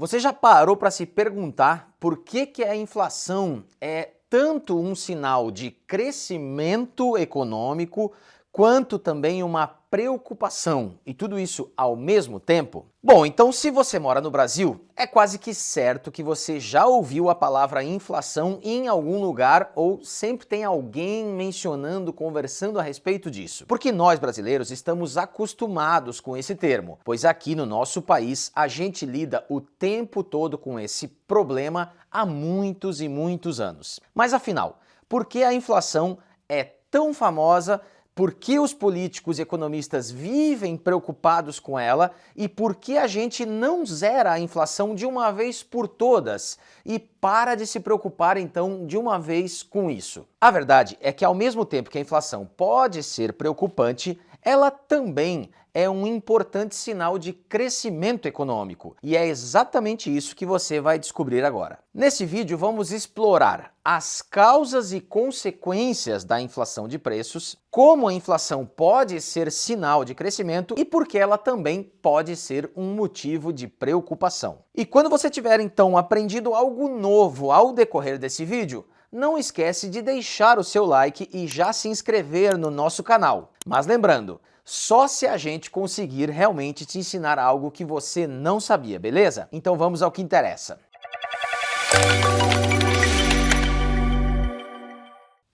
Você já parou para se perguntar por que a inflação é tanto um sinal de crescimento econômico, quanto também uma preocupação, e tudo isso ao mesmo tempo? Bom, então se você mora no Brasil, é quase que certo que você já ouviu a palavra inflação em algum lugar ou sempre tem alguém mencionando, conversando a respeito disso. Porque nós brasileiros estamos acostumados com esse termo, pois aqui no nosso país a gente lida o tempo todo com esse problema há muitos e muitos anos. Mas afinal, por que a inflação é tão famosa? Por que os políticos e economistas vivem preocupados com ela e por que a gente não zera a inflação de uma vez por todas e para de se preocupar então de uma vez com isso? A verdade é que ao mesmo tempo que a inflação pode ser preocupante, ela também é um importante sinal de crescimento econômico. E é exatamente isso que você vai descobrir agora. Nesse vídeo vamos explorar as causas e consequências da inflação de preços, como a inflação pode ser sinal de crescimento e por que ela também pode ser um motivo de preocupação. E quando você tiver então aprendido algo novo ao decorrer desse vídeo, não esquece de deixar o seu like e já se inscrever no nosso canal. Mas lembrando, só se a gente conseguir realmente te ensinar algo que você não sabia, beleza? Então vamos ao que interessa.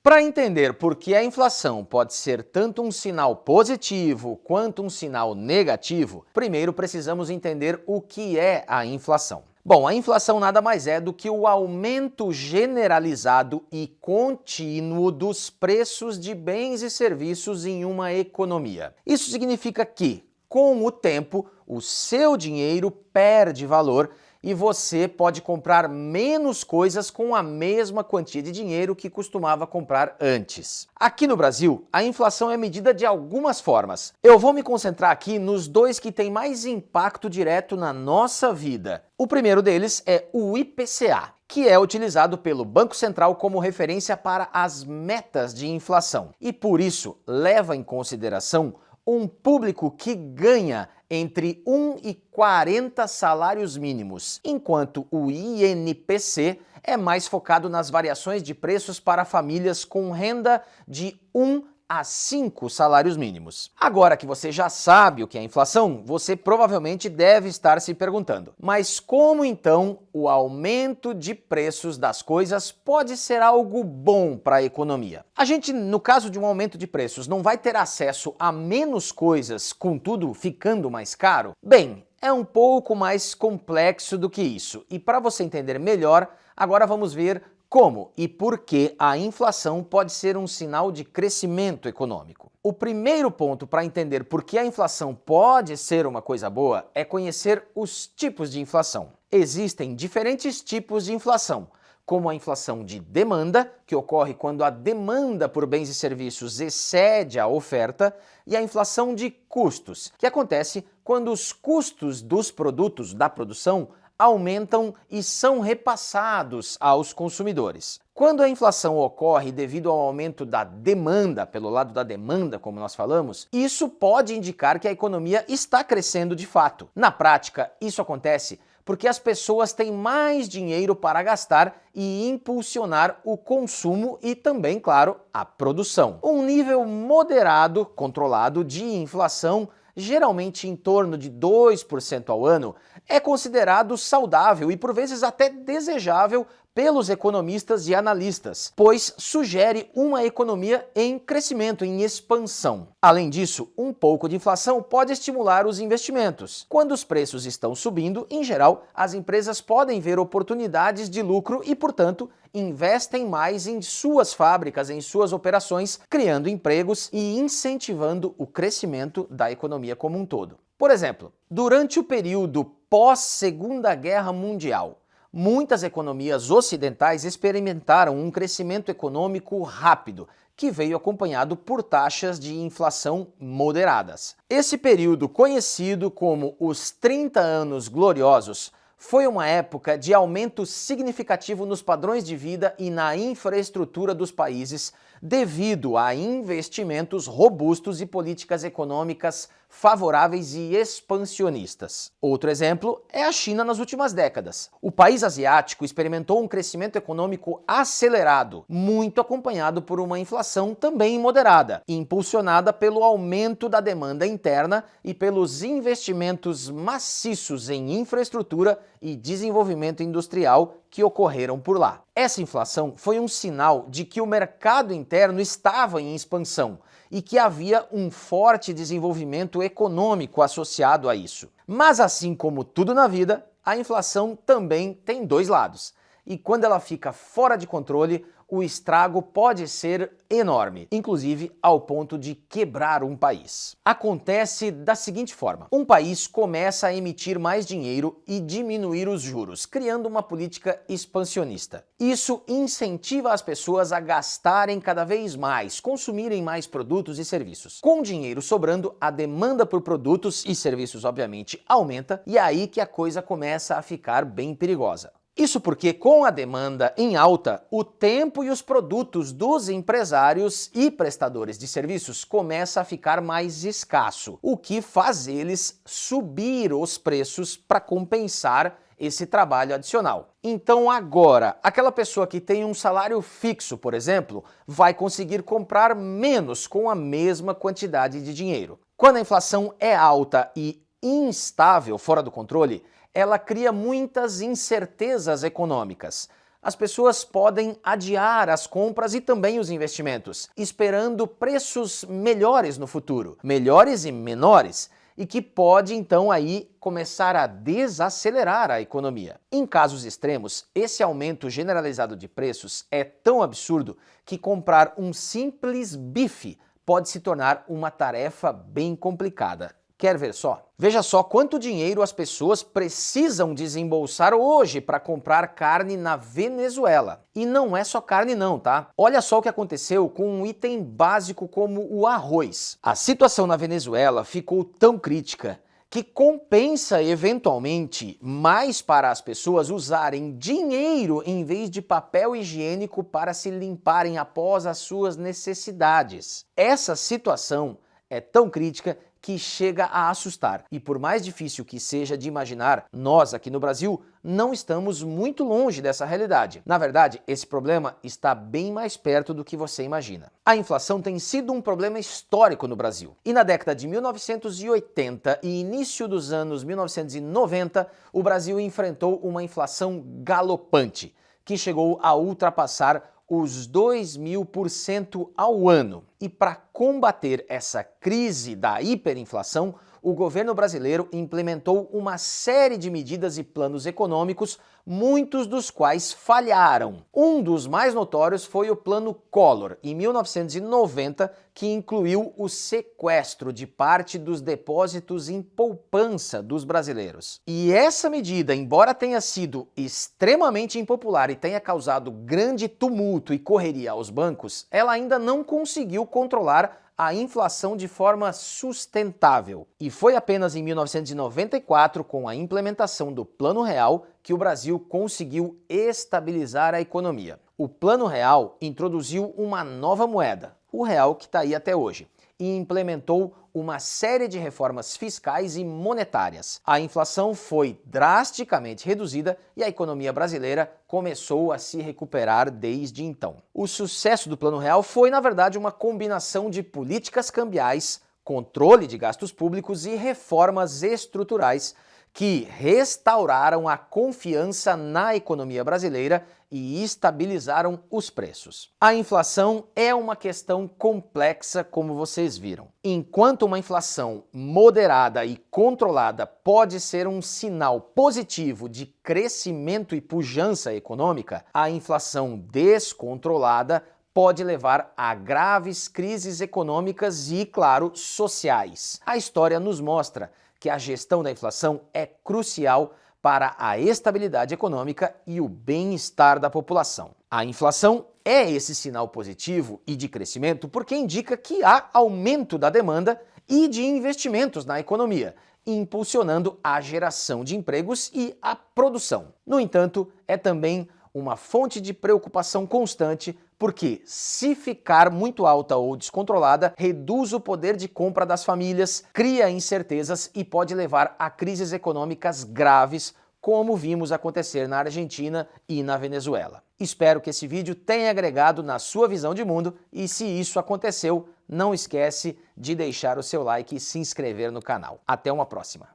Para entender por que a inflação pode ser tanto um sinal positivo quanto um sinal negativo, primeiro precisamos entender o que é a inflação. Bom, a inflação nada mais é do que o aumento generalizado e contínuo dos preços de bens e serviços em uma economia. Isso significa que, com o tempo, o seu dinheiro perde valor e você pode comprar menos coisas com a mesma quantia de dinheiro que costumava comprar antes. Aqui no Brasil, a inflação é medida de algumas formas. Eu vou me concentrar aqui nos dois que têm mais impacto direto na nossa vida. O primeiro deles é o IPCA, que é utilizado pelo Banco Central como referência para as metas de inflação. E por isso, leva em consideração um público que ganha entre 1 e 40 salários mínimos, enquanto o INPC é mais focado nas variações de preços para famílias com renda de 1 a 5 salários mínimos. Agora que você já sabe o que é inflação, você provavelmente deve estar se perguntando, mas como então o aumento de preços das coisas pode ser algo bom para a economia? A gente, no caso de um aumento de preços, não vai ter acesso a menos coisas, contudo ficando mais caro? Bem, é um pouco mais complexo do que isso, e para você entender melhor, agora vamos ver como e por que a inflação pode ser um sinal de crescimento econômico. O primeiro ponto para entender por que a inflação pode ser uma coisa boa é conhecer os tipos de inflação. Existem diferentes tipos de inflação, como a inflação de demanda, que ocorre quando a demanda por bens e serviços excede a oferta, e a inflação de custos, que acontece quando os custos dos produtos da produção aumentam e são repassados aos consumidores. Quando a inflação ocorre devido ao aumento da demanda, pelo lado da demanda, como nós falamos, isso pode indicar que a economia está crescendo de fato. Na prática, isso acontece porque as pessoas têm mais dinheiro para gastar e impulsionar o consumo e também, claro, a produção. Um nível moderado, controlado de inflação, geralmente em torno de 2% ao ano, é considerado saudável e por vezes até desejável pelos economistas e analistas, pois sugere uma economia em crescimento, em expansão. Além disso, um pouco de inflação pode estimular os investimentos. Quando os preços estão subindo, em geral, as empresas podem ver oportunidades de lucro e, portanto, investem mais em suas fábricas, em suas operações, criando empregos e incentivando o crescimento da economia como um todo. Por exemplo, durante o período pós-Segunda Guerra Mundial, muitas economias ocidentais experimentaram um crescimento econômico rápido, que veio acompanhado por taxas de inflação moderadas. Esse período, conhecido como os 30 anos gloriosos, foi uma época de aumento significativo nos padrões de vida e na infraestrutura dos países, devido a investimentos robustos e políticas econômicas favoráveis e expansionistas. Outro exemplo é a China nas últimas décadas. O país asiático experimentou um crescimento econômico acelerado, muito acompanhado por uma inflação também moderada, impulsionada pelo aumento da demanda interna e pelos investimentos maciços em infraestrutura e desenvolvimento industrial que ocorreram por lá. Essa inflação foi um sinal de que o mercado interno estava em expansão e que havia um forte desenvolvimento econômico associado a isso. Mas assim como tudo na vida, a inflação também tem dois lados. E quando ela fica fora de controle, o estrago pode ser enorme, inclusive ao ponto de quebrar um país. Acontece da seguinte forma: um país começa a emitir mais dinheiro e diminuir os juros, criando uma política expansionista. Isso incentiva as pessoas a gastarem cada vez mais, consumirem mais produtos e serviços. Com dinheiro sobrando, a demanda por produtos e serviços obviamente aumenta, e é aí que a coisa começa a ficar bem perigosa. Isso porque, com a demanda em alta, o tempo e os produtos dos empresários e prestadores de serviços começa a ficar mais escasso, o que faz eles subir os preços para compensar esse trabalho adicional. Então agora, aquela pessoa que tem um salário fixo, por exemplo, vai conseguir comprar menos com a mesma quantidade de dinheiro. Quando a inflação é alta e instável, fora do controle, ela cria muitas incertezas econômicas. As pessoas podem adiar as compras e também os investimentos, esperando preços melhores no futuro, melhores e menores, e que pode então aí começar a desacelerar a economia. Em casos extremos, esse aumento generalizado de preços é tão absurdo que comprar um simples bife pode se tornar uma tarefa bem complicada. Quer ver só? Veja só quanto dinheiro as pessoas precisam desembolsar hoje para comprar carne na Venezuela. E não é só carne não, tá? Olha só o que aconteceu com um item básico como o arroz. A situação na Venezuela ficou tão crítica que compensa eventualmente mais para as pessoas usarem dinheiro em vez de papel higiênico para se limparem após as suas necessidades. Essa situação é tão crítica que chega a assustar. E por mais difícil que seja de imaginar, nós aqui no Brasil não estamos muito longe dessa realidade. Na verdade, esse problema está bem mais perto do que você imagina. A inflação tem sido um problema histórico no Brasil. E na década de 1980 e início dos anos 1990, o Brasil enfrentou uma inflação galopante, que chegou a ultrapassar os 2.000% ao ano. E para combater essa crise da hiperinflação, o governo brasileiro implementou uma série de medidas e planos econômicos, muitos dos quais falharam. Um dos mais notórios foi o Plano Collor, em 1990, que incluiu o sequestro de parte dos depósitos em poupança dos brasileiros. E essa medida, embora tenha sido extremamente impopular e tenha causado grande tumulto e correria aos bancos, ela ainda não conseguiu controlar a inflação de forma sustentável. E foi apenas em 1994, com a implementação do Plano Real, que o Brasil conseguiu estabilizar a economia. O Plano Real introduziu uma nova moeda, o real, que está aí até hoje, e implementou uma série de reformas fiscais e monetárias. A inflação foi drasticamente reduzida e a economia brasileira começou a se recuperar desde então. O sucesso do Plano Real foi, na verdade, uma combinação de políticas cambiais, controle de gastos públicos e reformas estruturais que restauraram a confiança na economia brasileira e estabilizaram os preços. A inflação é uma questão complexa, como vocês viram. Enquanto uma inflação moderada e controlada pode ser um sinal positivo de crescimento e pujança econômica, a inflação descontrolada pode levar a graves crises econômicas e, claro, sociais. A história nos mostra que a gestão da inflação é crucial para a estabilidade econômica e o bem-estar da população. A inflação é esse sinal positivo e de crescimento porque indica que há aumento da demanda e de investimentos na economia, impulsionando a geração de empregos e a produção. No entanto, é também uma fonte de preocupação constante, porque se ficar muito alta ou descontrolada, reduz o poder de compra das famílias, cria incertezas e pode levar a crises econômicas graves, como vimos acontecer na Argentina e na Venezuela. Espero que esse vídeo tenha agregado na sua visão de mundo e se isso aconteceu, não esquece de deixar o seu like e se inscrever no canal. Até uma próxima!